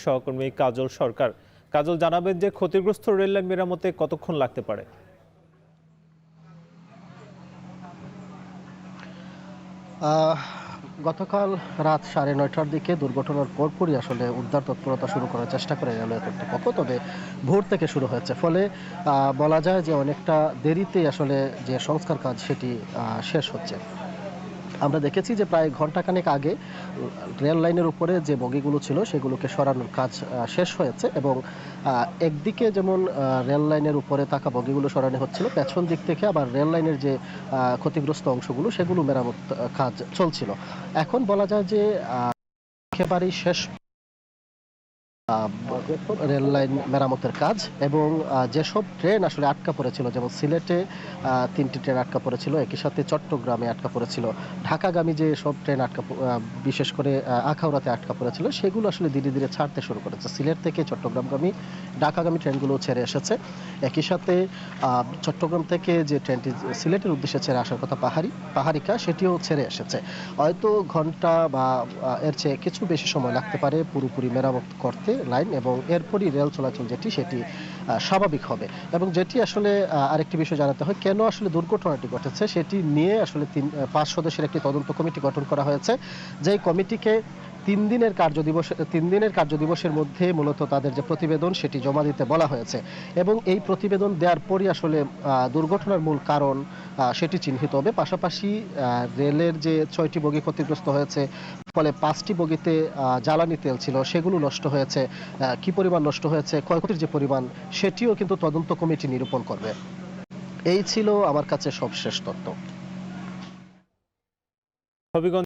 সহকর্মী কাজল সরকার। কাজল, জানাবেন যে ক্ষতিগ্রস্ত রেললাইন মেরামতে কতক্ষণ লাগতে পারে? গতকাল রাত 9:30টার দিকে দুর্ঘটনার পরপরই আসলে উদ্ধার তৎপরতা শুরু করার চেষ্টা করে রেলওয়ে কর্তৃপক্ষ। তবে ভোর থেকে শুরু হয়েছে, ফলে বলা যায় যে অনেকটা দেরিতেই আসলে যে সংস্কার কাজ সেটি শেষ হচ্ছে। আমরা দেখেছি যে প্রায় ঘণ্টাখানেক আগে রেল লাইনের উপরে যে বগিগুলো ছিল সেগুলোকে সরানোর কাজ শেষ হয়েছে, এবং একদিকে যেমন রেল লাইনের উপরে থাকা বগিগুলো সরানো হচ্ছিল, পেছন দিক থেকে আবার রেল লাইনের যে ক্ষতিগ্রস্ত অংশগুলো সেগুলো মেরামত কাজ চলছিল। এখন বলা যায় যে একেবারেই শেষ রেল লাইন মেরামতের কাজ, এবং যেসব ট্রেন আসলে আটকা পড়েছিল, যেমন সিলেটে 3টি ট্রেন আটকা পড়েছিল, একই সাথে চট্টগ্রামে আটকা পড়েছিল, ঢাকাগামী যে সব ট্রেন বিশেষ করে আখাউড়াতে আটকা পড়েছিল, সেগুলো আসলে ধীরে ধীরে ছাড়তে শুরু করেছে। সিলেট থেকে চট্টগ্রামগামী, ঢাকাগামী ট্রেনগুলো ছেড়ে এসেছে। একই সাথে চট্টগ্রাম থেকে যে ট্রেনটি সিলেটের উদ্দেশ্যে ছেড়ে আসার কথা পাহাড়িকা, সেটিও ছেড়ে এসেছে। হয়তো ঘন্টা বা এর চেয়ে কিছু বেশি সময় লাগতে পারে পুরোপুরি মেরামত করতে লাইন, এবং এরপরই রেল চলাচল সেটি স্বাভাবিক হবে। এবং যেটি আসলে আরেকটি বিষয় জানাতে হয়, কেন আসলে দুর্ঘটনাটি ঘটেছে সেটি নিয়ে আসলে 5 সদস্যের একটি তদন্ত কমিটি গঠন করা হয়েছে। যেই কমিটিকে 3 দিনের কার্যদিবসের মধ্যে মূলত তাদের যে প্রতিবেদন সেটি জমা দিতে বলা হয়েছে, এবং এই প্রতিবেদন দেওয়ার পরই আসলে দুর্ঘটনার মূল কারণ সেটি চিহ্নিত হবে। পাশাপাশি রেলের যে 6টি বগি ক্ষতিগ্রস্ত হয়েছে, ফলে 5টি বগিতে জ্বালানি তেল ছিল, সেগুলো নষ্ট হয়েছে, কি পরিমাণ নষ্ট হয়েছে, ক্ষয়ক্ষতির যে পরিমাণ সেটিও কিন্তু তদন্ত কমিটি নিরূপণ করবে। এই ছিল আমার কাছে সবশেষ তথ্য। হবিগঞ্জ